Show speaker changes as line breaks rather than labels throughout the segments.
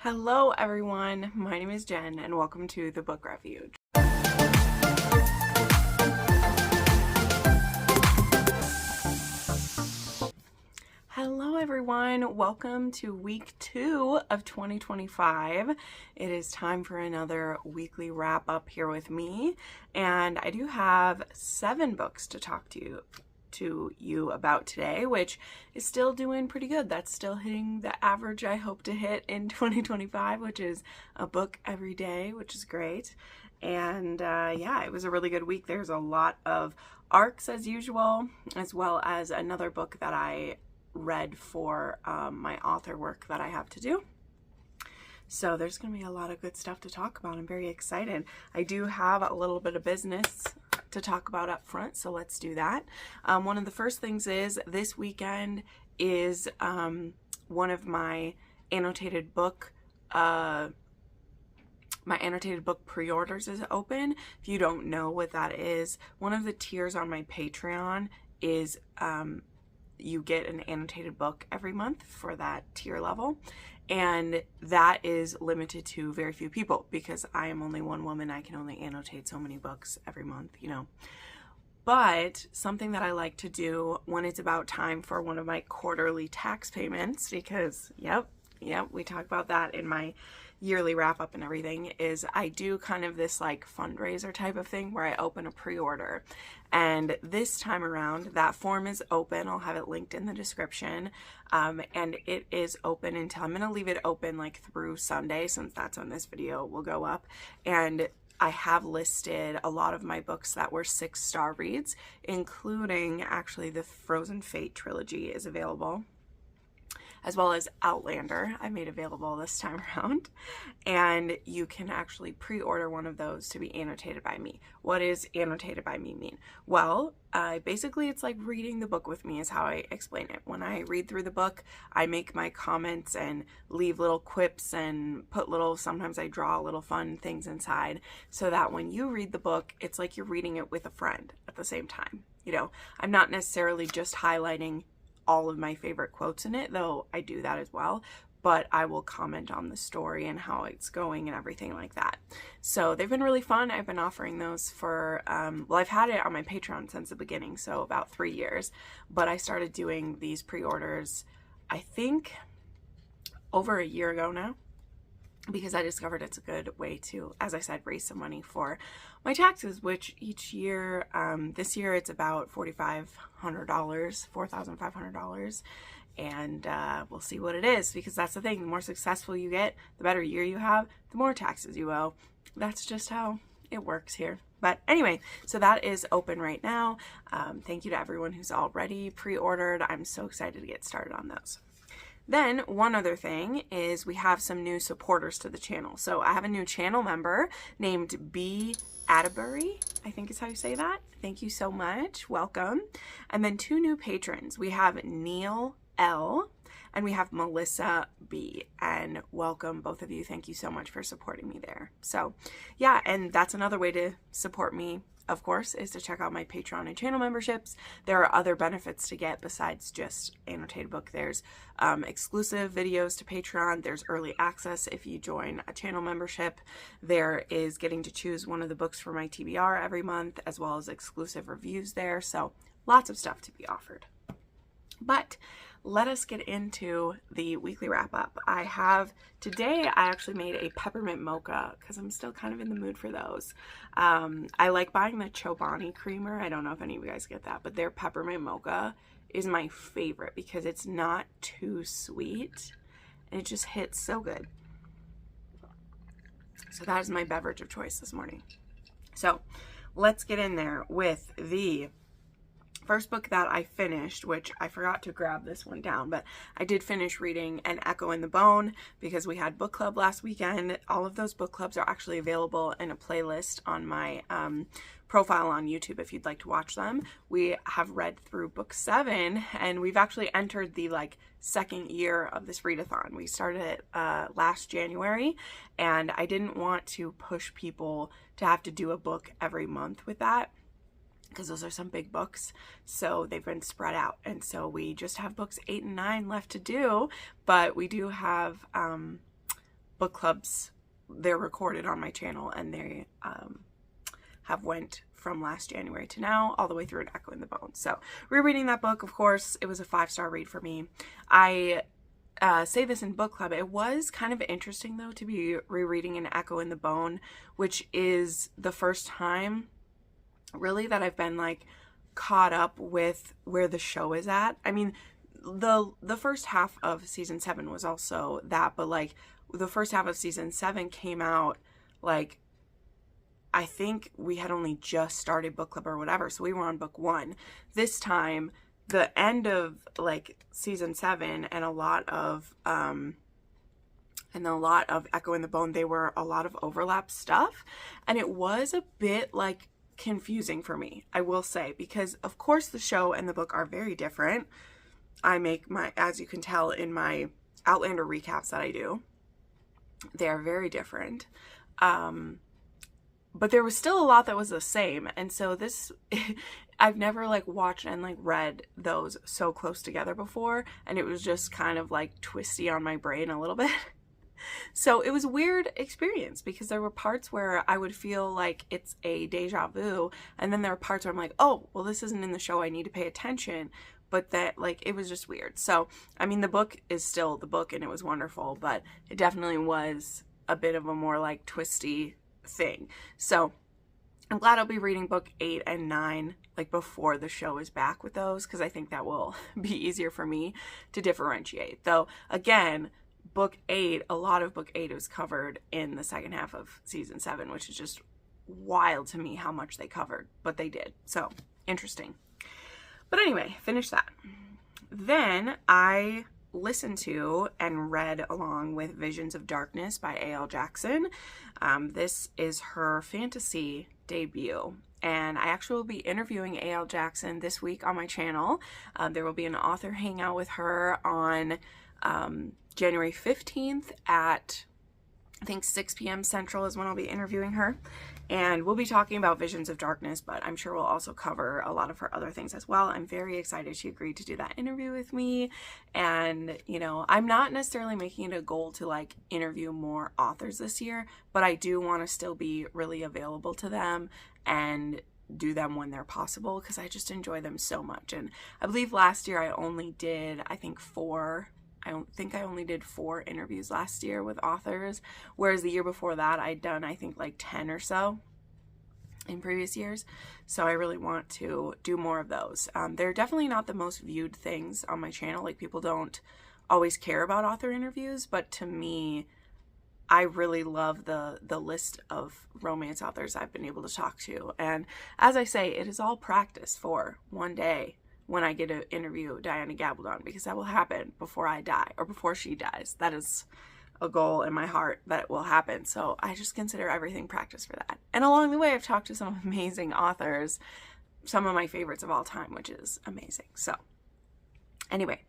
Hello everyone, my name is Jen and welcome to the Book Refuge. Hello everyone, welcome to week 2 of 2025. It is time for another weekly wrap up here with me, and I do have 7 books to talk to you about today, which is still doing pretty good. That's still hitting the average I hope to hit in 2025, which is a book every day, which is great. And yeah, it was a really good week. There's a lot of arcs as usual, as well as another book that I read for my author work that I have to do. So there's going to be a lot of good stuff to talk about. I'm very excited. I do have a little bit of business to talk about up front, so let's do that. One of the first things is this weekend is one of my annotated book pre-orders is open. If you don't know what that is, one of the tiers on my Patreon is you get an annotated book every month for that tier level, and that is limited to very few people because I am only one woman. I can only annotate so many books every month, you know. But something that I like to do when it's about time for one of my quarterly tax payments, because yep, we talk about that in my yearly wrap up and everything, is I do kind of this like fundraiser type of thing where I open a pre-order. And this time around, that form is open. I'll have it linked in the description. And it is open until, I'm going to leave it open like through Sunday, since that's when this video will go up. And I have listed a lot of my books that were 6-star reads, including actually the Frozen Fate trilogy is available, as well as Outlander I made available this time around. And you can actually pre-order one of those to be annotated by me. What does annotated by me mean? Well, basically it's like reading the book with me is how I explain it. When I read through the book, I make my comments and leave little quips and put little, sometimes I draw little fun things inside, so that when you read the book, it's like you're reading it with a friend at the same time. You know, I'm not necessarily just highlighting all of my favorite quotes in it, though I do that as well, but I will comment on the story and how it's going and everything like that. So they've been really fun. I've been offering those for, well, I've had it on my Patreon since the beginning, so about 3 years, but I started doing these pre-orders, I think, over a year ago now, because I discovered it's a good way to, as I said, raise some money for my taxes, which each year, this year it's about $4,500, and we'll see what it is, because that's the thing. The more successful you get, the better year you have, the more taxes you owe. That's just how it works here. But anyway, so that is open right now. Thank you to everyone who's already pre-ordered. I'm so excited to get started on those. Then one other thing is we have some new supporters to the channel. So I have a new channel member named B. Atterbury, I think is how you say that. Thank you so much. Welcome. And then 2 new patrons. We have Neil L. and we have Melissa B. And welcome both of you. Thank you so much for supporting me there. So yeah, and that's another way to support me, of course, is to check out my Patreon and channel memberships. There are other benefits to get besides just annotated book. There's exclusive videos to Patreon. There's early access if you join a channel membership. There is getting to choose one of the books for my TBR every month, as well as exclusive reviews there. So lots of stuff to be offered. But let us get into the weekly wrap up. Today I actually made a peppermint mocha because I'm still kind of in the mood for those. I like buying the Chobani creamer. I don't know if any of you guys get that, but their peppermint mocha is my favorite because it's not too sweet and it just hits so good. So that is my beverage of choice this morning. So let's get in there with the first book that I finished, which I forgot to grab this one down, but I did finish reading An Echo in the Bone because we had book club last weekend. All of those book clubs are actually available in a playlist on my profile on YouTube if you'd like to watch them. We have read through book 7 and we've actually entered the second year of this readathon. We started it last January, and I didn't want to push people to have to do a book every month with that, because those are some big books, so they've been spread out, and so we just have books 8 and 9 left to do, but we do have book clubs, they're recorded on my channel, and they have went from last January to now all the way through an Echo in the Bone. So rereading that book, of course, it was a 5-star read for me. I say this in book club. It was kind of interesting though to be rereading an Echo in the Bone, which is the first time really that I've been like caught up with where the show is at. I mean, the first half of season 7 was also that, but like the first half of season 7 came out like, I think we had only just started book club or whatever, so we were on book 1. This time, the end of like season 7 and a lot of Echo in the Bone, they were a lot of overlap stuff, and it was a bit like confusing for me, I will say, because of course the show and the book are very different. I make my, as you can tell in my Outlander recaps that I do, they are very different. But there was still a lot that was the same. And so this, I've never like watched and like read those so close together before. And it was just kind of like twisty on my brain a little bit. So it was a weird experience because there were parts where I would feel like it's a deja vu. And then there were parts where I'm like, oh, well, this isn't in the show. I need to pay attention. But that, like, it was just weird. So, I mean, the book is still the book and it was wonderful, but it definitely was a bit of a more like twisty thing. So I'm glad I'll be reading book 8 and 9 like before the show is back with those, because I think that will be easier for me to differentiate. Though again, book 8, a lot of book 8 was covered in the second half of season 7, which is just wild to me how much they covered, but they did. So interesting. But anyway, finish that. Then I listened to and read along with Visions of Darkness by A.L. Jackson. This is her fantasy debut, and I actually will be interviewing A.L. Jackson this week on my channel. There will be an author hangout with her on January 15th at, I think, 6 p.m. Central is when I'll be interviewing her. And we'll be talking about Visions of Darkness, but I'm sure we'll also cover a lot of her other things as well. I'm very excited she agreed to do that interview with me. And, you know, I'm not necessarily making it a goal to like interview more authors this year, but I do want to still be really available to them and do them when they're possible, because I just enjoy them so much. And I believe last year I only did, I think, 4 interviews last year with authors, whereas the year before that I'd done, I think, like 10 or so in previous years. So I really want to do more of those. They're definitely not the most viewed things on my channel. Like, people don't always care about author interviews, but to me, I really love the list of romance authors I've been able to talk to. And as I say, it is all practice for one day when I get to interview Diana Gabaldon, because that will happen before I die or before she dies. That is a goal in my heart that will happen. So I just consider everything practice for that. And along the way, I've talked to some amazing authors, some of my favorites of all time, which is amazing. So anyway,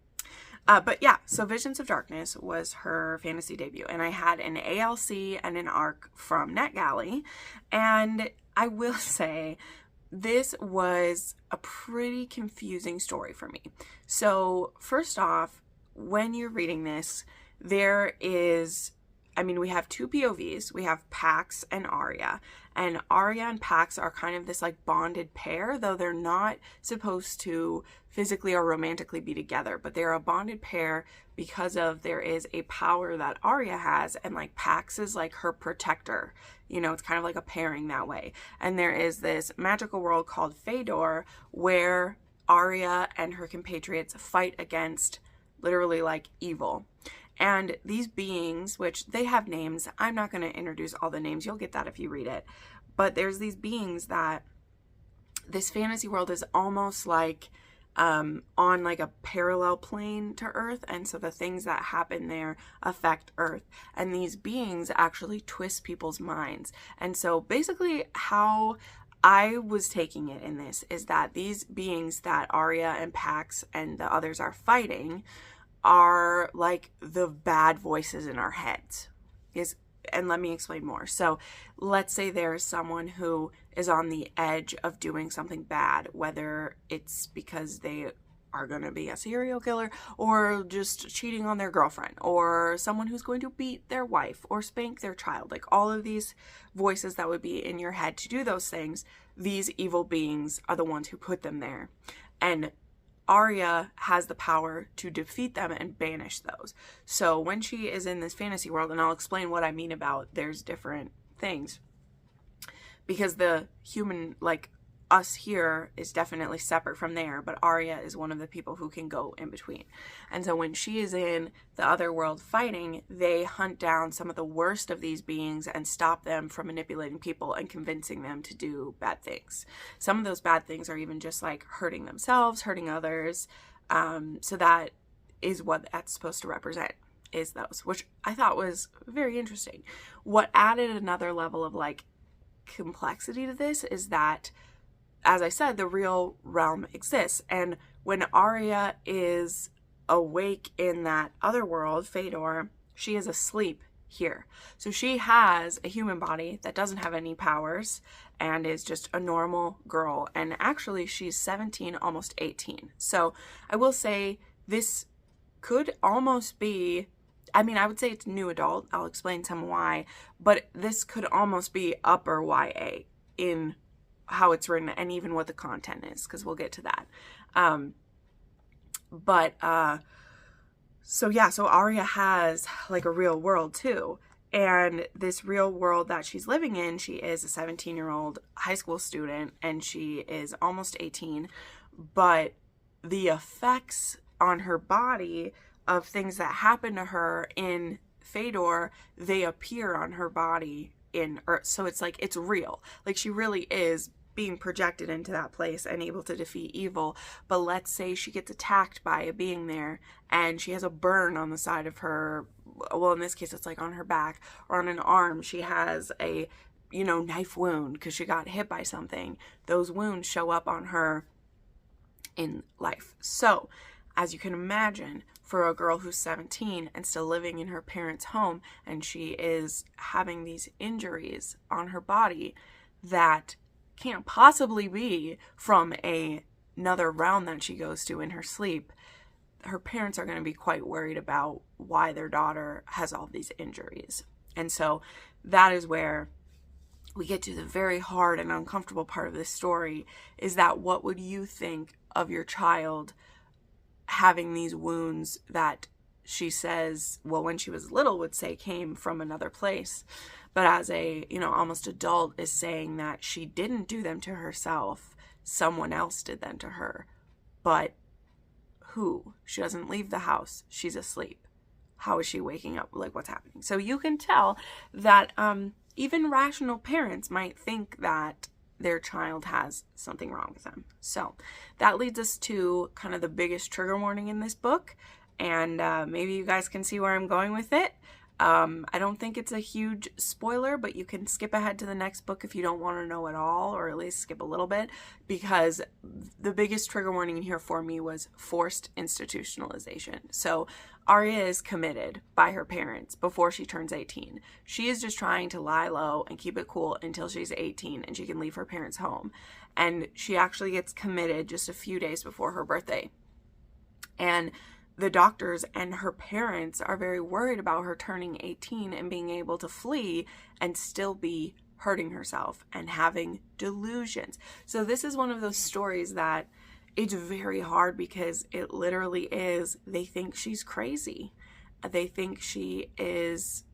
but yeah, so Visions of Darkness was her fantasy debut, and I had an ALC and an ARC from NetGalley, and I will say, this was a pretty confusing story for me. So first off, when you're reading this, there is, I mean, we have 2 POVs. We have Pax and Arya. And Arya and Pax are kind of this like bonded pair, though they're not supposed to physically or romantically be together, but they're a bonded pair because of there is a power that Arya has, and like Pax is like her protector. You know, it's kind of like a pairing that way. And there is this magical world called Fëdor where Arya and her compatriots fight against literally like evil. And these beings, which they have names, I'm not going to introduce all the names, you'll get that if you read it. But there's these beings that this fantasy world is almost like on like a parallel plane to Earth, and so the things that happen there affect Earth, and these beings actually twist people's minds. And so basically how I was taking it in this is that these beings that Arya and Pax and the others are fighting are like the bad voices in our heads. And let me explain more. So let's say there's someone who is on the edge of doing something bad, whether it's because they are going to be a serial killer, or just cheating on their girlfriend, or someone who's going to beat their wife or spank their child. Like all of these voices that would be in your head to do those things, these evil beings are the ones who put them there. And Arya has the power to defeat them and banish those. So when she is in this fantasy world, and I'll explain what I mean about there's different things, because the human, like us here, is definitely separate from there, but Arya is one of the people who can go in between. And so when she is in the other world fighting, they hunt down some of the worst of these beings and stop them from manipulating people and convincing them to do bad things. Some of those bad things are even just like hurting themselves, hurting others. So that is what that's supposed to represent, is those, which I thought was very interesting. What added another level of like complexity to this is that, as I said, the real realm exists. And when Arya is awake in that other world, Fëanor, she is asleep here. So she has a human body that doesn't have any powers and is just a normal girl. And actually she's 17, almost 18. So I will say this could almost be, I mean, I would say it's new adult. I'll explain some why, but this could almost be upper YA in how it's written and even what the content is, because we'll get to that. So Arya has like a real world too. And this real world that she's living in, she is a 17-year-old high school student and she is almost 18, but the effects on her body of things that happen to her in Fëanor, they appear on her body in Earth. So it's like, it's real. Like she really is being projected into that place and able to defeat evil. But let's say she gets attacked by a being there and she has a burn on the side of her, well, in this case, it's like on her back or on an arm. She has a, knife wound because she got hit by something. Those wounds show up on her in life. So as you can imagine, for a girl who's 17 and still living in her parents' home, and she is having these injuries on her body that can't possibly be from another realm that she goes to in her sleep, her parents are going to be quite worried about why their daughter has all these injuries. And so that is where we get to the very hard and uncomfortable part of this story, is that what would you think of your child having these wounds that she says, well, when she was little would say came from another place, but as a, almost adult is saying that she didn't do them to herself, someone else did them to her. But who? She doesn't leave the house. She's asleep. How is she waking up? Like, what's happening? So you can tell that even rational parents might think that their child has something wrong with them. So that leads us to kind of the biggest trigger warning in this book. And maybe you guys can see where I'm going with it. I don't think it's a huge spoiler, but you can skip ahead to the next book if you don't want to know at all, or at least skip a little bit, because the biggest trigger warning in here for me was forced institutionalization. So Arya is committed by her parents before she turns 18. She is just trying to lie low and keep it cool until she's 18 and she can leave her parents' home. And she actually gets committed just a few days before her birthday. And the doctors and her parents are very worried about her turning 18 and being able to flee and still be hurting herself and having delusions. So this is one of those stories that it's very hard, because it literally is, they think she's crazy. They think she is,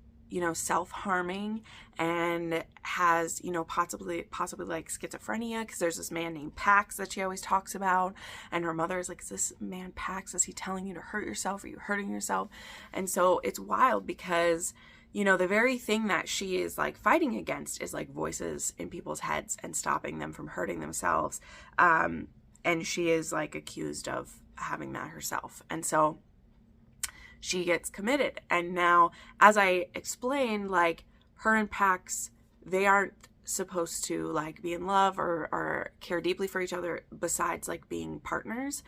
self-harming and has, possibly like schizophrenia, because there's this man named Pax that she always talks about. And her mother is like, is this man Pax? Is he telling you to hurt yourself? Are you hurting yourself? And so it's wild because, the very thing that she is like fighting against is like voices in people's heads and stopping them from hurting themselves. And she is like accused of having that herself. And so she gets committed. And now, as I explained, like her and Pax, they aren't supposed to like be in love or care deeply for each other besides like being partners.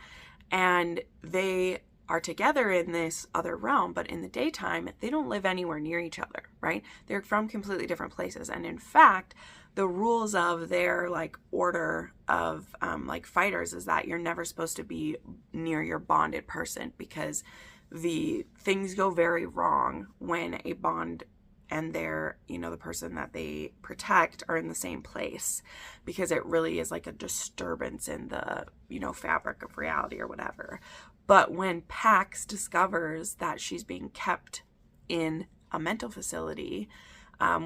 And they are together in this other realm, but in the daytime, they don't live anywhere near each other, right? They're from completely different places. And in fact, the rules of their like order of like fighters is that you're never supposed to be near your bonded person, because the things go very wrong when a bond and their, you know, the person that they protect are in the same place, because it really is like a disturbance in the, you know, fabric of reality or whatever. But when Pax discovers that she's being kept in a mental facility,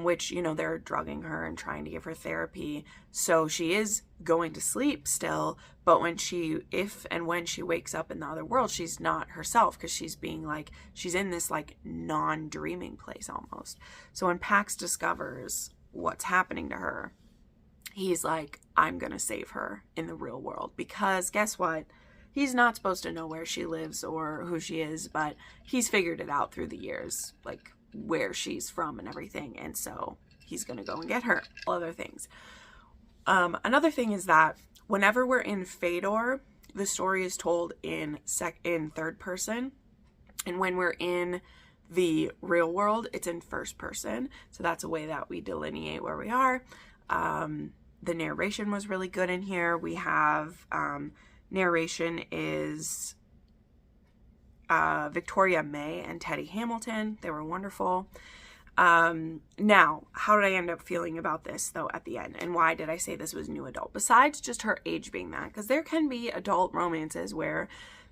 which, you know, they're drugging her and trying to give her therapy, so she is going to sleep still, but when she, if and when she wakes up in the other world, she's not herself, because she's being like, she's in this like non-dreaming place almost. So when Pax discovers what's happening to her, he's like, I'm gonna save her in the real world, because guess what? He's not supposed to know where she lives or who she is, but he's figured it out through the years, like where she's from and everything, and so he's gonna go and get her. Other things. Another thing is that whenever we're in Fedor, the story is told in third person, and when we're in the real world, it's in first person. So that's a way that we delineate where we are. The narration was really good in here. We have narration is Victoria May and Teddy Hamilton. They were wonderful. Now, how did I end up feeling about this though at the end, and why did I say this was new adult, besides just her age being that? Because there can be adult romances where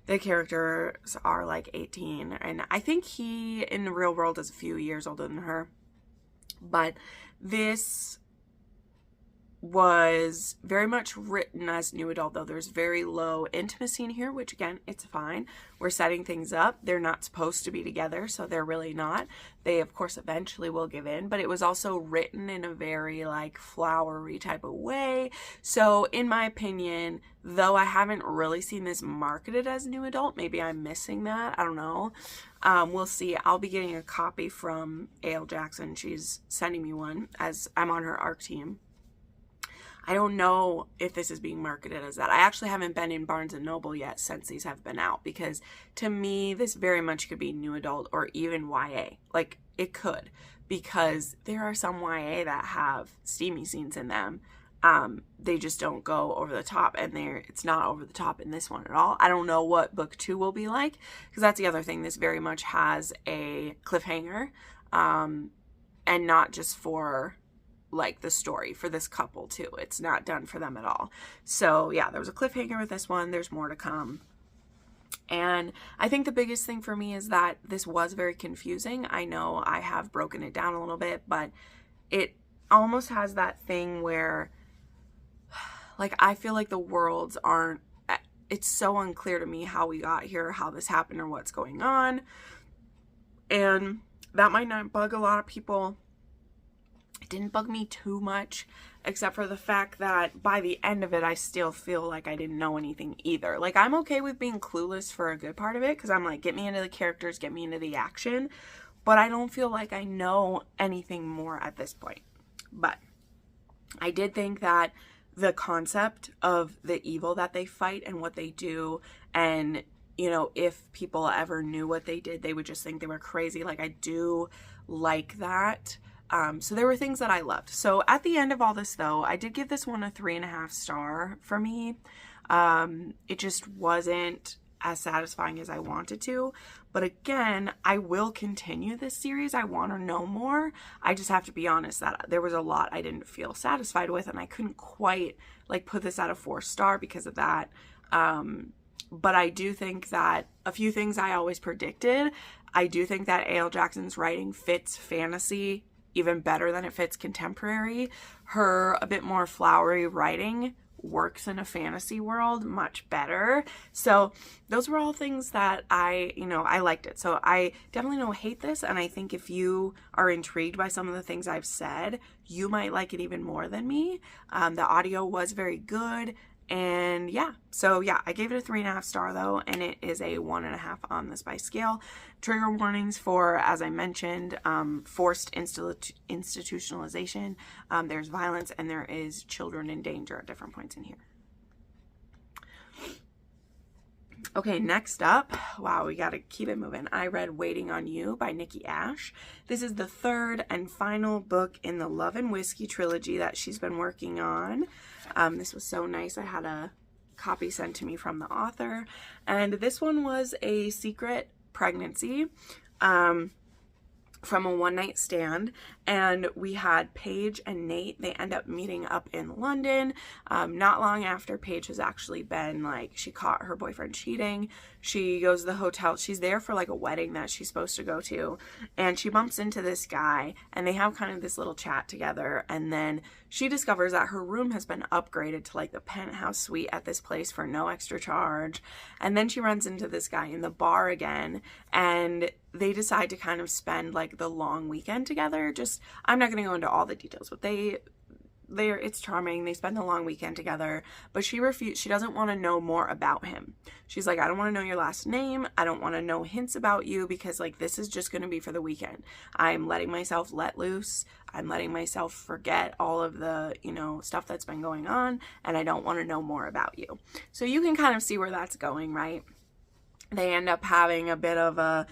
the characters are like 18, and I think he in the real world is a few years older than her, but this was very much written as new adult, though there's very low intimacy in here, which again, it's fine. We're setting things up. They're not supposed to be together, so they're really not. They of course eventually will give in, but it was also written in a very like flowery type of way. So in my opinion, though I haven't really seen this marketed as new adult, maybe I'm missing that, I don't know. We'll see. I'll be getting a copy from A.L. Jackson. She's sending me one as I'm on her ARC team. I don't know if this is being marketed as that. I actually haven't been in Barnes & Noble yet since these have been out, because to me, this very much could be new adult or even YA. Like, it could, because there are some YA that have steamy scenes in them. They just don't go over the top, and it's not over the top in this one at all. I don't know what book 2 will be like, because that's the other thing. This very much has a cliffhanger, and not just for like the story for this couple too. It's not done for them at all. So yeah, there was a cliffhanger with this one. There's more to come. And I think the biggest thing for me is that this was very confusing. I know I have broken it down a little bit, but it almost has that thing where like I feel like the worlds aren't, it's so unclear to me how we got here, how this happened, or what's going on. And that might not bug a lot of people. It didn't bug me too much, except for the fact that by the end of it, I still feel like I didn't know anything either. Like, I'm okay with being clueless for a good part of it, because I'm like, get me into the characters, get me into the action, but I don't feel like I know anything more at this point. But I did think that the concept of the evil that they fight and what they do, and, you know, if people ever knew what they did, they would just think they were crazy. Like, I do like that. So there were things that I loved. So at the end of all this, though, I did give this one a 3.5 star for me. It just wasn't as satisfying as I wanted to. But again, I will continue this series. I want to know more. I just have to be honest that there was a lot I didn't feel satisfied with, and I couldn't quite like put this at a 4 star because of that. But I do think that a few things I always predicted. I do think that A.L. Jackson's writing fits fantasy even better than it fits contemporary. Her a bit more flowery writing works in a fantasy world much better. So those were all things that I liked it. So I definitely don't hate this, and I think if you are intrigued by some of the things I've said, you might like it even more than me. The audio was very good. And yeah, so yeah, I gave it a 3.5 star though, and it is a 1.5 on the Spice scale. Trigger warnings for, as I mentioned, forced institutionalization. There's violence, and there is children in danger at different points in here. Okay, next up, wow, we gotta keep it moving. I read Waiting on You by Nikki Ash. This is the third and final book in the Love and Whiskey trilogy that she's been working on. This was so nice. I had a copy sent to me from the author, and this one was a secret pregnancy from a one-night stand, and we had Paige and Nate. They end up meeting up in London. Not long after Paige has actually been, like, she caught her boyfriend cheating. She goes to the hotel. She's there for like a wedding that she's supposed to go to, and she bumps into this guy, and they have kind of this little chat together, and then she discovers that her room has been upgraded to like the penthouse suite at this place for no extra charge. And then she runs into this guy in the bar again, and they decide to kind of spend like the long weekend together. Just, I'm not going to go into all the details, but it's charming. They spend the long weekend together, but she doesn't want to know more about him. She's like, I don't want to know your last name. I don't want to know hints about you, because like, this is just going to be for the weekend. I'm letting myself let loose. I'm letting myself forget all of the, stuff that's been going on, and I don't want to know more about you. So you can kind of see where that's going, right? They end up having a bit of a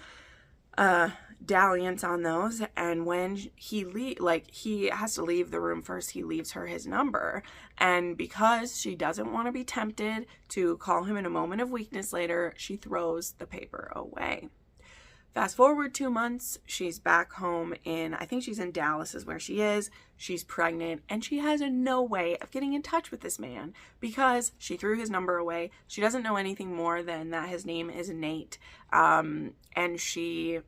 dalliance on those, and when he has to leave the room first, he leaves her his number, and because she doesn't want to be tempted to call him in a moment of weakness later, she throws the paper away. Fast forward 2 months, she's back home I think she's in Dallas is where she is. She's pregnant, and she has no way of getting in touch with this man because she threw his number away. She doesn't know anything more than that his name is Nate, and she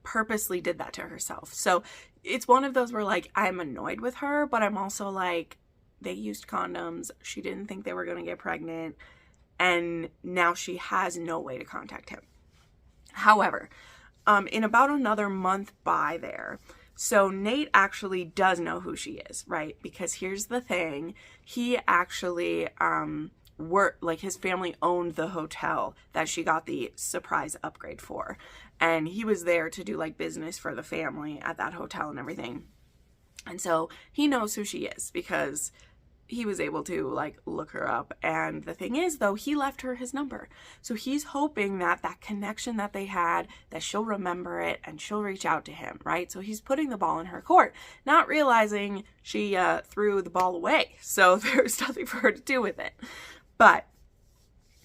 purposely did that to herself. So it's one of those where, like, I'm annoyed with her, but I'm also like, they used condoms. She didn't think they were going to get pregnant, and now she has no way to contact him. However, in about another month by there, so Nate actually does know who she is, right? Because here's the thing, he actually his family owned the hotel that she got the surprise upgrade for, and he was there to do like business for the family at that hotel and everything. And so he knows who she is because he was able to like look her up. And the thing is, though, he left her his number. So he's hoping that that connection that they had, that she'll remember it and she'll reach out to him, right? So he's putting the ball in her court, not realizing she threw the ball away. So there's nothing for her to do with it. But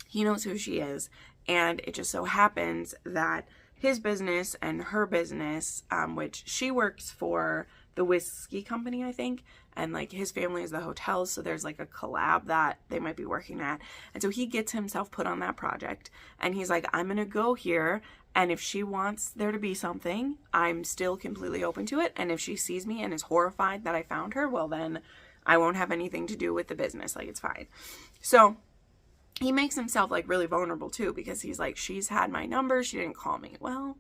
he knows who she is. And it just so happens that his business and her business, which she works for the whiskey company, I think, and like his family is the hotels, so there's like a collab that they might be working at. And so he gets himself put on that project, and he's like, I'm gonna go here, and if she wants there to be something, I'm still completely open to it, and if she sees me and is horrified that I found her, well, then I won't have anything to do with the business, like, it's fine. So he makes himself like really vulnerable too, because he's like, she's had my number, she didn't call me. Well,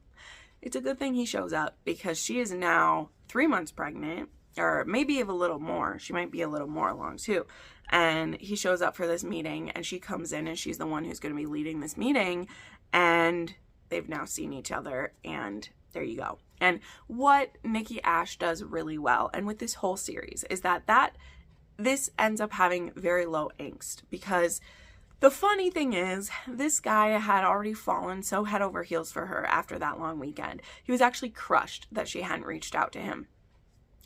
it's a good thing he shows up, because she is now 3 months pregnant, or maybe a little more. She might be a little more along too. And he shows up for this meeting, and she comes in, and she's the one who's going to be leading this meeting, and they've now seen each other, and there you go. And what Nikki Ash does really well, and with this whole series, is that this ends up having very low angst, because the funny thing is, this guy had already fallen so head over heels for her after that long weekend. He was actually crushed that she hadn't reached out to him.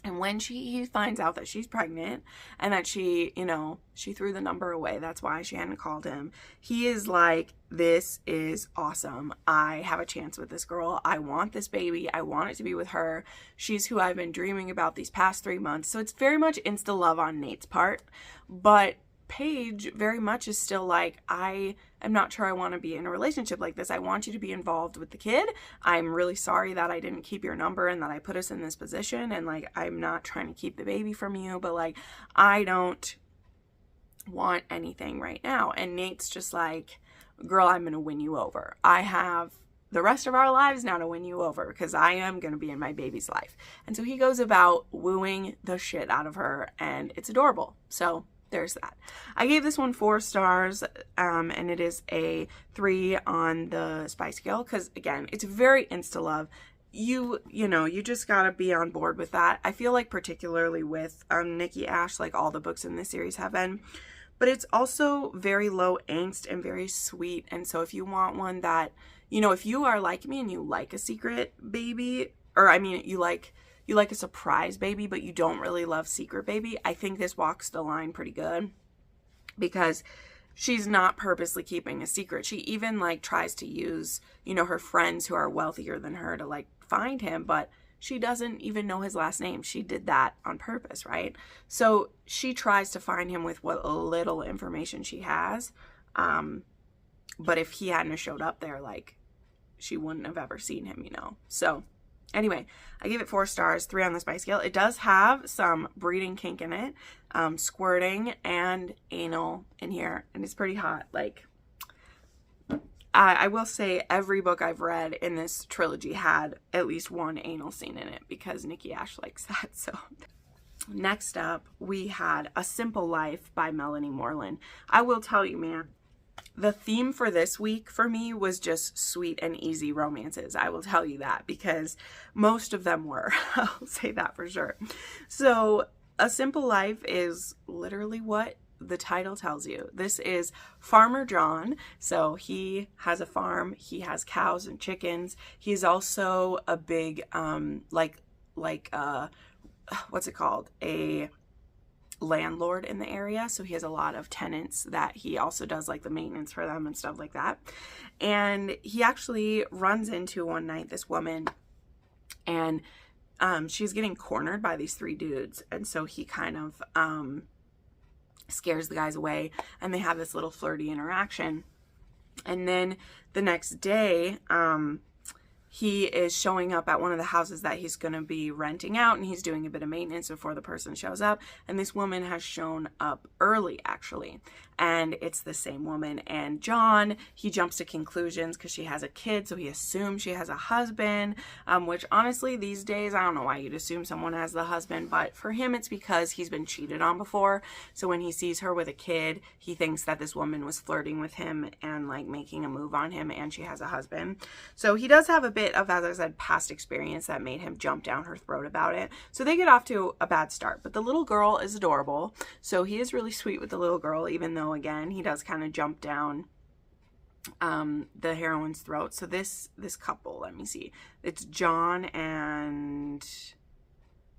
And when he finds out that she's pregnant and that she threw the number away, that's why she hadn't called him, he is like, this is awesome. I have a chance with this girl. I want this baby. I want it to be with her. She's who I've been dreaming about these past 3 months. So it's very much insta love on Nate's part, but Paige very much is still like, I am not sure I want to be in a relationship like this. I want you to be involved with the kid. I'm really sorry that I didn't keep your number and that I put us in this position, and like, I'm not trying to keep the baby from you, but like, I don't want anything right now. And Nate's just like, girl, I'm gonna win you over. I have the rest of our lives now to win you over, because I am going to be in my baby's life. And so he goes about wooing the shit out of her, and it's adorable. So there's that. I gave this one 4 stars, and it is a 3 on the spice scale, because again, it's very insta love. You just gotta be on board with that. I feel like particularly with Nikki Ash, like all the books in this series have been, but it's also very low angst and very sweet. And so if you want one that, you know, if you are like me and you like a secret baby, or I mean, you like a surprise baby, but you don't really love secret baby, I think this walks the line pretty good, because she's not purposely keeping a secret. She even like tries to use, you know, her friends who are wealthier than her to like find him, but she doesn't even know his last name. She did that on purpose, right? So she tries to find him with what little information she has. But if he hadn't showed up there, like, she wouldn't have ever seen him, you know? So anyway, I gave it 4 stars, 3 on the spice scale. It does have some breeding kink in it, squirting and anal in here, and it's pretty hot. Like, I will say every book I've read in this trilogy had at least one anal scene in it, because Nikki Ash likes that. So next up, we had A Simple Life by Melanie Moreland. I will tell you, man, the theme for this week for me was just sweet and easy romances. I will tell you that, because most of them were. I'll say that for sure. So A Simple Life is literally what the title tells you. This is Farmer John. So he has a farm. He has cows and chickens. He's also a big, what's it called? A landlord in the area. So he has a lot of tenants that he also does like the maintenance for them and stuff like that. And he actually runs into one night this woman, and she's getting cornered by these 3 dudes. And so he kind of scares the guys away, and they have this little flirty interaction. And then the next day, he is showing up at one of the houses that he's going to be renting out, and he's doing a bit of maintenance before the person shows up. And this woman has shown up early, actually, and it's the same woman. And John, he jumps to conclusions because she has a kid, so he assumes she has a husband, which honestly these days, I don't know why you'd assume someone has the husband, but for him it's because he's been cheated on before. So when he sees her with a kid, he thinks that this woman was flirting with him and like making a move on him, and she has a husband. So he does have a bit of, as I said, past experience that made him jump down her throat about it. So they get off to a bad start, but the little girl is adorable. So he is really sweet with the little girl, even though again he does kind of jump down the heroine's throat. So this couple, let me see, it's John and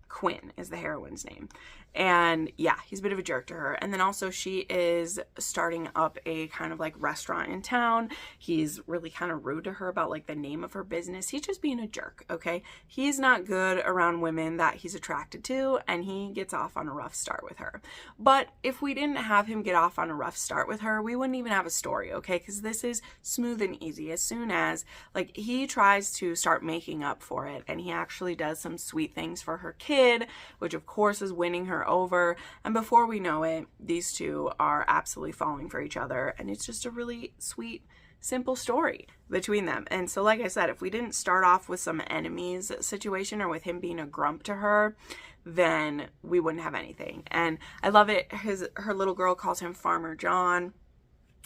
Quinn is the heroine's name. And yeah, he's a bit of a jerk to her. And then also she is starting up a kind of like restaurant in town. He's really kind of rude to her about like the name of her business. He's just being a jerk, okay? He's not good around women that he's attracted to, and he gets off on a rough start with her. But if we didn't have him get off on a rough start with her, we wouldn't even have a story, okay? Because this is smooth and easy. As soon as like he tries to start making up for it, and he actually does some sweet things for her kid, which of course is winning her over, and before we know it, these two are absolutely falling for each other, and it's just a really sweet, simple story between them. And so like I said, if we didn't start off with some enemies situation, or with him being a grump to her, then we wouldn't have anything. And I love it. Her little girl calls him Farmer John.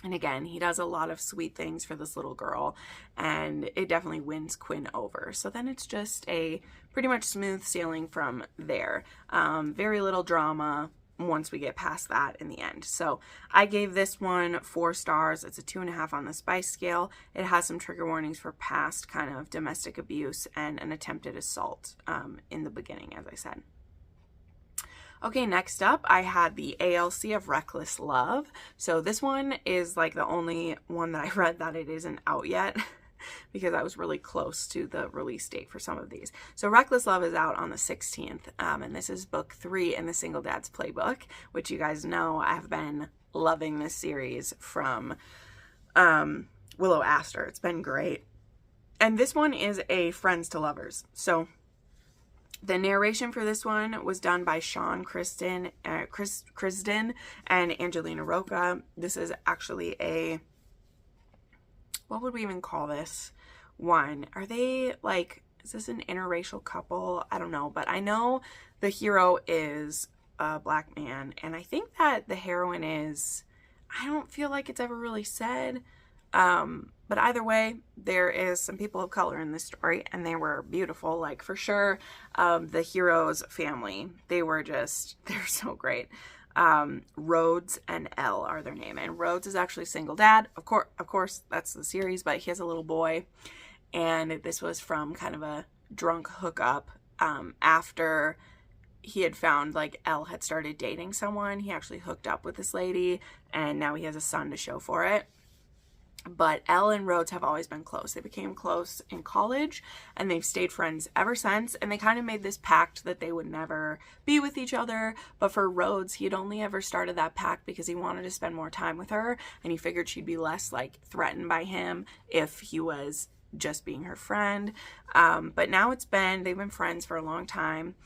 And again, he does a lot of sweet things for this little girl, and it definitely wins Quinn over. So then it's just a pretty much smooth sailing from there. Very little drama once we get past that in the end. So I gave this one 4 stars. It's a 2.5 on the spice scale. It has some trigger warnings for past kind of domestic abuse and an attempted assault in the beginning, as I said. Okay, next up, I had the ALC of Reckless Love. So this one is like the only one that I read that it isn't out yet because I was really close to the release date for some of these. So Reckless Love is out on the 16th, and this is book 3 in the Single Dad's Playbook, which you guys know I have been loving this series from Willow Aster. It's been great. And this one is a friends to lovers. So the narration for this one was done by Sean Krisden and Angelina Roca. This is actually a, what would we even call this one? Are they like, is this an interracial couple? I don't know, but I know the hero is a black man, and I think that the heroine is, I don't feel like it's ever really said, but either way, there is some people of color in this story, and they were beautiful. Like, for sure, the hero's family, they're so great. Rhodes and Elle are their name. And Rhodes is actually single dad. Of course, that's the series, but he has a little boy. And this was from kind of a drunk hookup after he had found like Elle had started dating someone. He actually hooked up with this lady, and now he has a son to show for it. But Elle and Rhodes have always been close. They became close in college, and they've stayed friends ever since. And they kind of made this pact that they would never be with each other. But for Rhodes, he had only ever started that pact because he wanted to spend more time with her, and he figured she'd be less like threatened by him if he was just being her friend. But now they've been friends for a long time.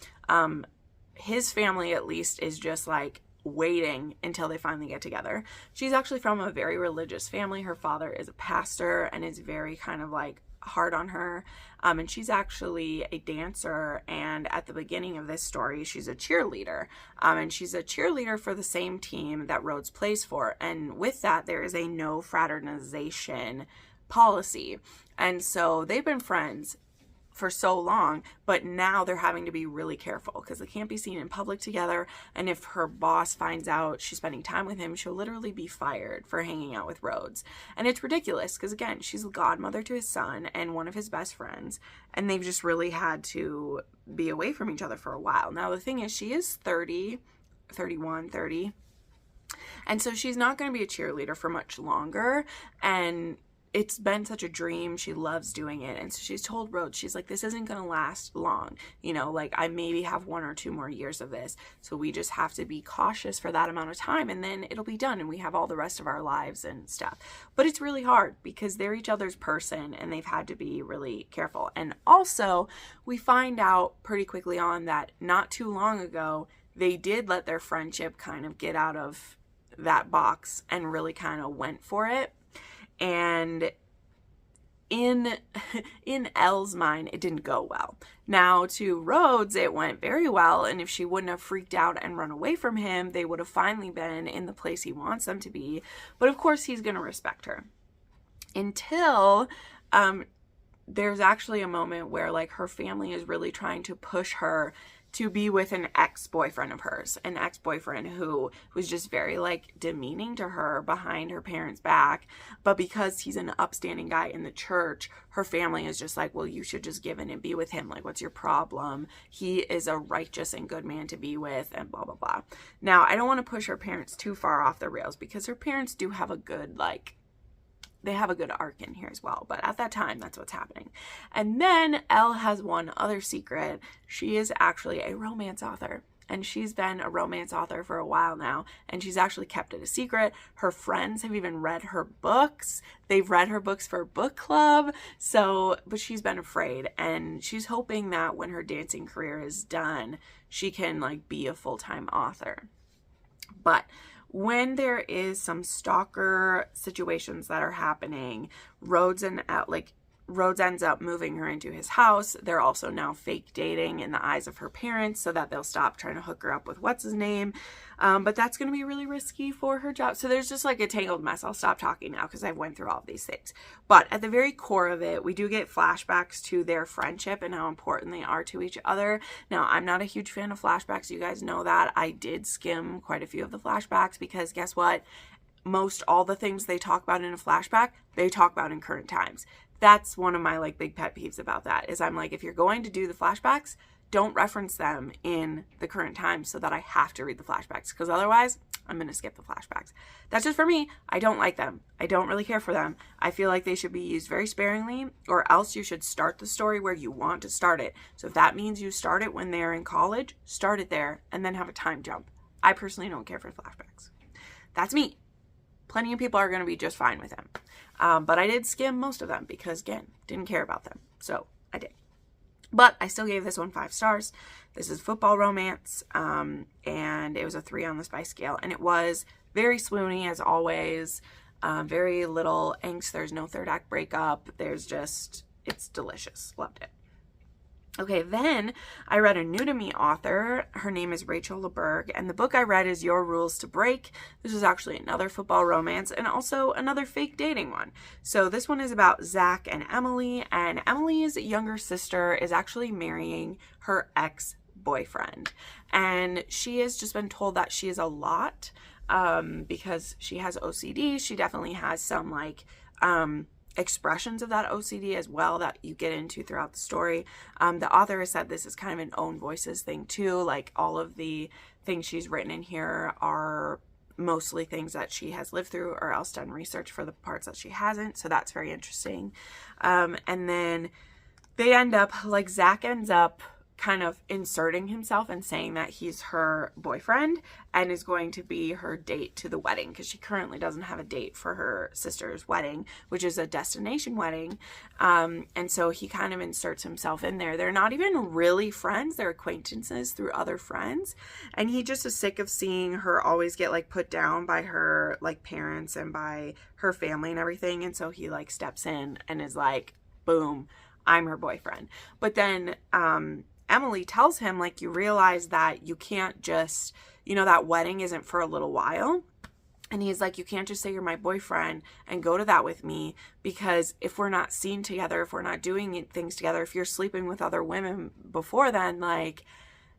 His family, at least, is just like waiting until they finally get together. She's actually from a very religious family. Her father is a pastor and is very kind of like hard on her. And she's actually a dancer. And at the beginning of this story, she's a cheerleader. And she's a cheerleader for the same team that Rhodes plays for. And with that, there is a no fraternization policy. And so they've been friends for so long, but now they're having to be really careful because they can't be seen in public together. And if her boss finds out she's spending time with him, she'll literally be fired for hanging out with Rhodes. And it's ridiculous because, again, she's the godmother to his son and one of his best friends, and they've just really had to be away from each other for a while. Now, the thing is, she is 30, and so she's not going to be a cheerleader for much longer, and it's been such a dream. She loves doing it. And so she's told Rhodes, she's like, this isn't going to last long. You know, like I maybe have 1 or 2 more years of this. So we just have to be cautious for that amount of time, and then it'll be done and we have all the rest of our lives and stuff. But it's really hard because they're each other's person and they've had to be really careful. And also we find out pretty quickly on that not too long ago, they did let their friendship kind of get out of that box and really kind of went for it. And in Elle's mind, it didn't go well. Now, to Rhodes, it went very well, and if she wouldn't have freaked out and run away from him, they would have finally been in the place he wants them to be. But of course, he's going to respect her. Until there's actually a moment where like her family is really trying to push her to be with an ex-boyfriend of hers, an ex-boyfriend who was just very like demeaning to her behind her parents' back. But because he's an upstanding guy in the church, her family is just like, well, you should just give in and be with him. Like, what's your problem? He is a righteous and good man to be with, and blah, blah, blah. Now, I don't want to push her parents too far off the rails because her parents do have a good, like, they have a good arc in here as well. But at that time, that's what's happening. And then Elle has one other secret. She is actually a romance author. And she's been a romance author for a while now. And she's actually kept it a secret. Her friends have even read her books. They've read her books for book club. But she's been afraid. And she's hoping that when her dancing career is done, she can like be a full-time author. But when there is some stalker situations that are happening, Rhodes ends up moving her into his house. They're also now fake dating in the eyes of her parents so that they'll stop trying to hook her up with what's his name. But that's going to be really risky for her job. So there's just like a tangled mess. I'll stop talking now because I went through all of these things. But at the very core of it, we do get flashbacks to their friendship and how important they are to each other. Now, I'm not a huge fan of flashbacks. You guys know that. I did skim quite a few of the flashbacks because guess what? Most all the things they talk about in a flashback, they talk about in current times. That's one of my like big pet peeves about that is I'm like, if you're going to do the flashbacks, don't reference them in the current times so that I have to read the flashbacks, because otherwise I'm going to skip the flashbacks. That's just for me. I don't like them. I don't really care for them. I feel like they should be used very sparingly, or else you should start the story where you want to start it. So if that means you start it when they're in college, start it there and then have a time jump. I personally don't care for flashbacks. That's me. Plenty of people are going to be just fine with them. But I did skim most of them because, again, didn't care about them. So I did. But I still gave this one 5 stars. This is football romance, and it was a 3 on the spice scale. And it was very swoony, as always. Very little angst. There's no third act breakup. It's delicious. Loved it. Okay, then I read a new to me author. Her name is Rachel LeBerg, and the book I read is Your Rules to Break. This is actually another football romance and also another fake dating one. So this one is about Zach and Emily, and Emily's younger sister is actually marrying her ex-boyfriend. boyfriend. And she has just been told that she is a lot because she has OCD. She definitely has some like expressions of that OCD as well that you get into throughout the story. The author has said this is kind of an own voices thing too. Like all of the things she's written in here are mostly things that she has lived through or else done research for the parts that she hasn't. So that's very interesting. And then they end up, like Zach ends up kind of inserting himself and saying that he's her boyfriend and is going to be her date to the wedding, because she currently doesn't have a date for her sister's wedding, which is a destination wedding. And so he kind of inserts himself in there. They're not even really friends. They're acquaintances through other friends. And he just is sick of seeing her always get like put down by her like parents and by her family and everything. And so he like steps in and is like, boom, I'm her boyfriend. But then, Emily tells him, like, you realize that you can't just, you know, that wedding isn't for a little while. And he's like, you can't just say you're my boyfriend and go to that with me, because if we're not seen together, if we're not doing things together, if you're sleeping with other women before then, like,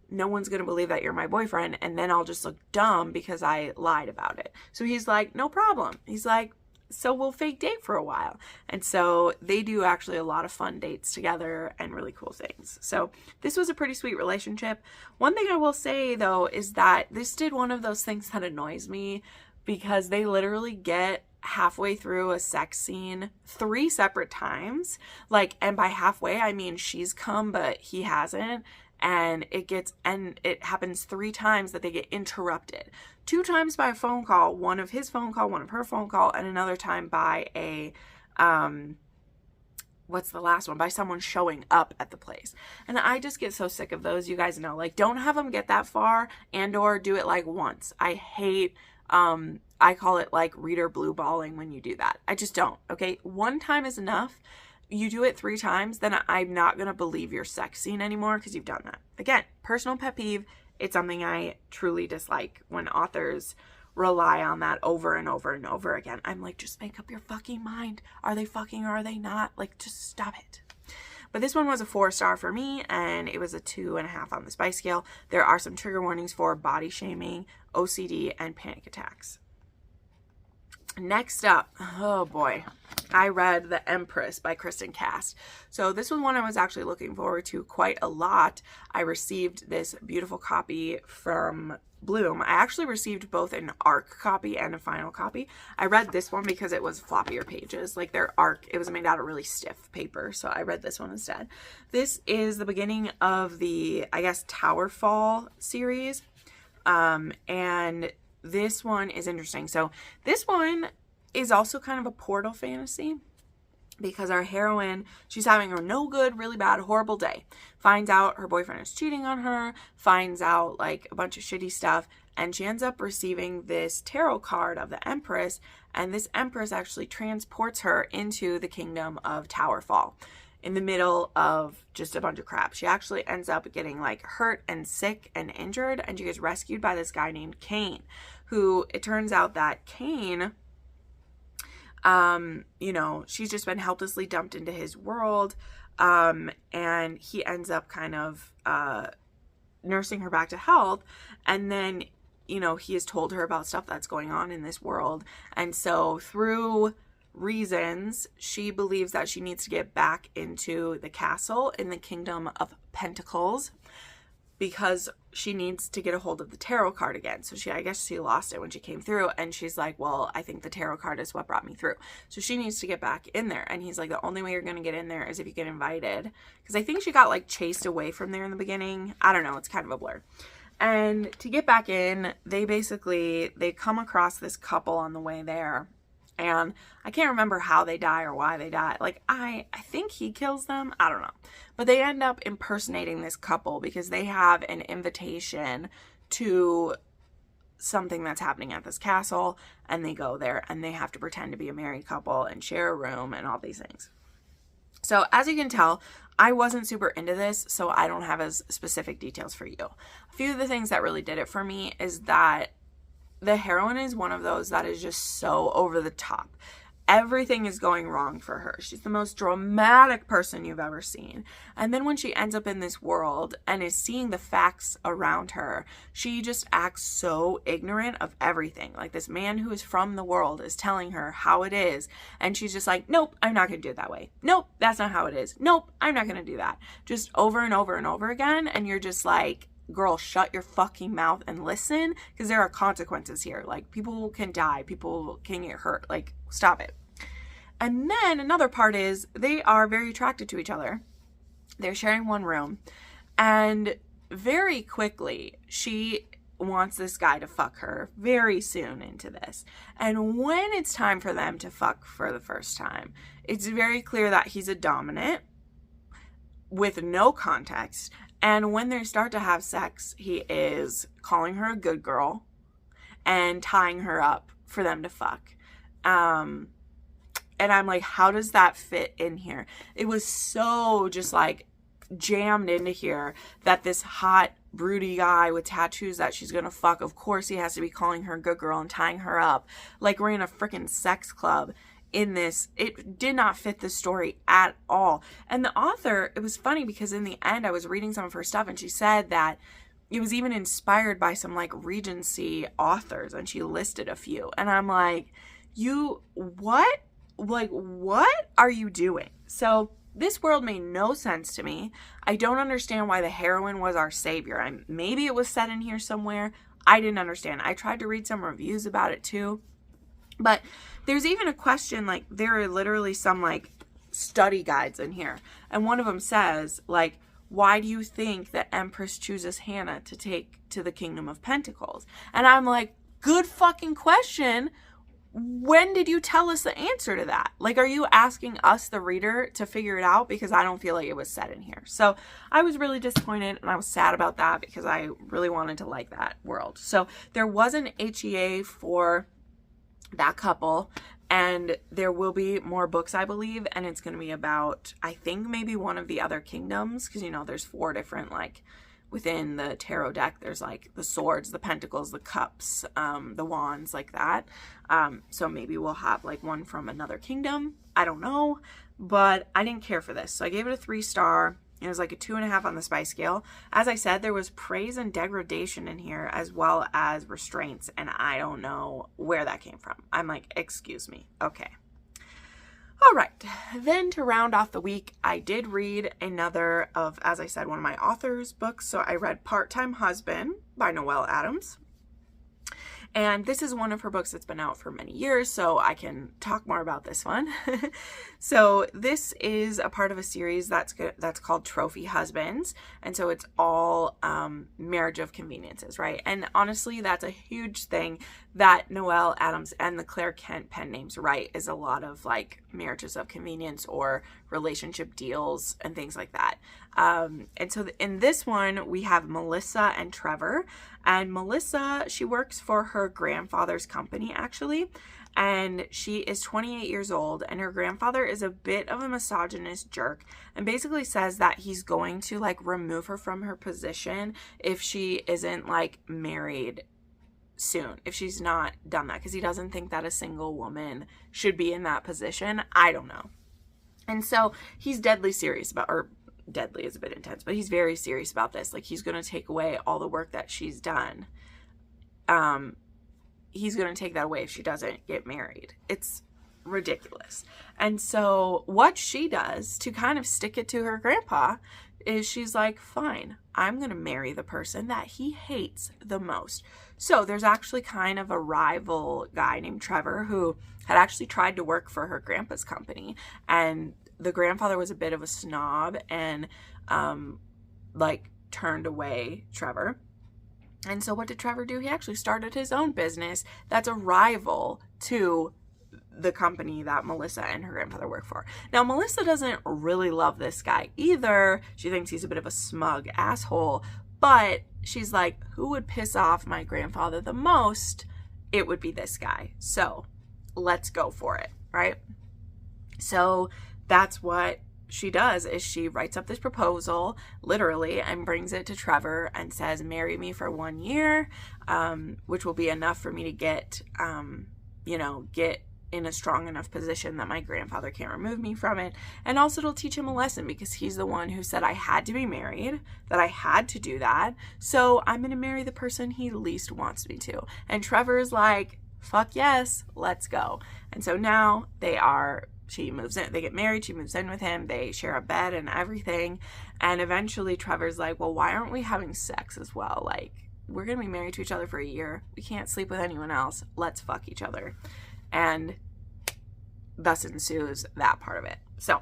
no one's going to believe that you're my boyfriend. And then I'll just look dumb because I lied about it. So he's like, no problem. He's like, so we'll fake date for a while. And so they do actually a lot of fun dates together and really cool things. So this was a pretty sweet relationship. One thing I will say though is that this did one of those things that annoys me, because they literally get halfway through a sex scene 3 separate times. Like, and by halfway I mean she's come but he hasn't. And it happens 3 times that they get interrupted. 2 times by a phone call, one of his phone call, one of her phone call, and another time by a, what's the last one? By someone showing up at the place. And I just get so sick of those. You guys know, like, don't have them get that far and or do it like once. I hate, I call it like reader blue balling when you do that. I just don't. Okay. 1 time is enough. You do it 3 times, then I'm not going to believe your sex scene anymore because you've done that. Again, personal pet peeve. It's something I truly dislike when authors rely on that over and over and over again. I'm like, just make up your fucking mind. Are they fucking or are they not? Like, just stop it. But this one was a 4-star for me, and it was a 2.5 on the spice scale. There are some trigger warnings for body shaming, OCD, and panic attacks. Next up, oh boy, I read The Empress by Kristen Cast. So this was one I was actually looking forward to quite a lot. I received this beautiful copy from Bloom. I actually received both an ARC copy and a final copy. I read this one because it was floppier pages. Like their ARC, it was made out of really stiff paper. So I read this one instead. This is the beginning of the, I guess, Tower Fall series. And this one is interesting. So this one is also kind of a portal fantasy, because our heroine, she's having a no good, really bad, horrible day. Finds out her boyfriend is cheating on her, finds out like a bunch of shitty stuff, and she ends up receiving this tarot card of the Empress, and this Empress actually transports her into the kingdom of Tower Fall in the middle of just a bunch of crap. She actually ends up getting like hurt and sick and injured, and she gets rescued by this guy named Cain, who it turns out that Cain, you know, she's just been helplessly dumped into his world, and he ends up kind of nursing her back to health, and then, you know, he has told her about stuff that's going on in this world, and so through reasons, she believes that she needs to get back into the castle in the Kingdom of Pentacles, because she needs to get a hold of the tarot card again. So I guess she lost it when she came through, and she's like, well, I think the tarot card is what brought me through. So she needs to get back in there. And he's like, the only way you're going to get in there is if you get invited. Because I think she got like chased away from there in the beginning. I don't know. It's kind of a blur. And to get back in, they come across this couple on the way there. And I can't remember how they die or why they die. Like, I think he kills them. I don't know. But they end up impersonating this couple because they have an invitation to something that's happening at this castle. And they go there and they have to pretend to be a married couple and share a room and all these things. So as you can tell, I wasn't super into this, so I don't have as specific details for you. A few of the things that really did it for me is that the heroine is one of those that is just so over the top. everything is going wrong for her. She's the most dramatic person you've ever seen. And then when she ends up in this world and is seeing the facts around her, she just acts so ignorant of everything. Like, this man who is from the world is telling her how it is, and she's just like, nope, I'm not going to do it that way. Nope, that's not how it is. Nope, I'm not going to do that. Just over and over and over again. And you're just like, girl, shut your fucking mouth and listen, because there are consequences here. Like, people can die, people can get hurt. Like, stop it. And then another part is they are very attracted to each other. They're sharing one room, and very quickly she wants this guy to fuck her very soon into this. And when it's time for them to fuck for the first time, it's very clear that he's a dominant with no context. And when they start to have sex, he is calling her a good girl and tying her up for them to fuck. And I'm like, how does that fit in here? It was so just like jammed into here that this hot, broody guy with tattoos that she's gonna fuck, of course he has to be calling her a good girl and tying her up. Like, we're in a freaking sex club. In this, it did not fit the story at all. And the author, it was funny because in the end I was reading some of her stuff, and she said that it was even inspired by some like Regency authors, and she listed a few. And I'm like, you what? Like, what are you doing? So this world made no sense to me. I don't understand why the heroine was our savior. Maybe it was set in here somewhere. I didn't understand. I tried to read some reviews about it too. But there's even a question, like, there are literally some, like, study guides in here. And one of them says, like, why do you think that Empress chooses Hannah to take to the Kingdom of Pentacles? And I'm like, good fucking question. When did you tell us the answer to that? Like, are you asking us, the reader, to figure it out? Because I don't feel like it was said in here. So I was really disappointed, and I was sad about that because I really wanted to like that world. So there was an HEA for that couple, and there will be more books, I believe, and it's going to be about, I think, maybe one of the other kingdoms, because, you know, there's 4 different, like, within the tarot deck, there's like the swords, the pentacles, the cups, the wands, like that. So maybe we'll have like one from another kingdom. I don't know, but I didn't care for this, so I gave it a 3-star. It was like a 2.5 on the spice scale. As I said, there was praise and degradation in here, as well as restraints, and I don't know where that came from. I'm like, excuse me. Okay. All right. Then to round off the week, I did read another of, as I said, one of my author's books. So I read Part-Time Husband by Noelle Adams. And this is one of her books that's been out for many years, so I can talk more about this one. So this is a part of a series that's called Trophy Husbands. And so it's all marriage of conveniences, right? And honestly, that's a huge thing that Noelle Adams and the Claire Kent pen names write, is a lot of like marriages of convenience or relationship deals and things like that. And so in this one, we have Melissa and Trevor. And Melissa, she works for her grandfather's company, actually. And she is 28 years old, and her grandfather is a bit of a misogynist jerk, and basically says that he's going to like remove her from her position if she isn't like married soon, if she's not done that, because he doesn't think that a single woman should be in that position. I don't know. And so he's deadly serious about, or deadly is a bit intense, but he's very serious about this. Like, he's going to take away all the work that she's done. He's going to take that away if she doesn't get married. It's ridiculous. And so what she does to kind of stick it to her grandpa is she's like, fine, I'm going to marry the person that he hates the most. So there's actually kind of a rival guy named Trevor who had actually tried to work for her grandpa's company, and the grandfather was a bit of a snob and like turned away Trevor. And so what did Trevor do? He actually started his own business that's a rival to the company that Melissa and her grandfather work for. Now, Melissa doesn't really love this guy either. She thinks he's a bit of a smug asshole, but she's like, who would piss off my grandfather the most? It would be this guy. So let's go for it, right? So that's what she does, is she writes up this proposal, literally, and brings it to Trevor and says, marry me for 1 year, which will be enough for me to get in a strong enough position that my grandfather can't remove me from it. And also it'll teach him a lesson, because he's the one who said I had to be married, that I had to do that. So I'm going to marry the person he least wants me to. And Trevor's like, fuck yes, let's go. And so now she moves in, they get married, she moves in with him, they share a bed and everything. And eventually Trevor's like, well, why aren't we having sex as well? Like, we're going to be married to each other for a year. We can't sleep with anyone else. Let's fuck each other. And thus ensues that part of it. So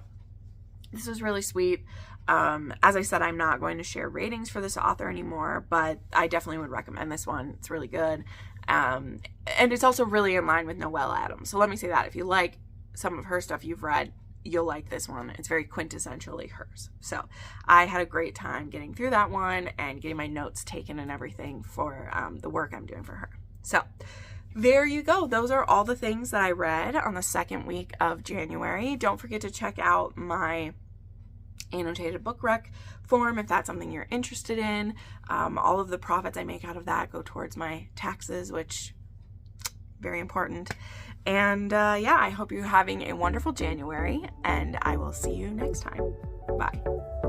this was really sweet. As I said, I'm not going to share ratings for this author anymore, but I definitely would recommend this one. It's really good. And it's also really in line with Noelle Adams. So let me say that. If you like some of her stuff you've read, you'll like this one. It's very quintessentially hers. So I had a great time getting through that one and getting my notes taken and everything for the work I'm doing for her. So there you go. Those are all the things that I read on the second week of January. Don't forget to check out my annotated book rec form if that's something you're interested in. All of the profits I make out of that go towards my taxes, which very important. And yeah, I hope you're having a wonderful January, and I will see you next time. Bye.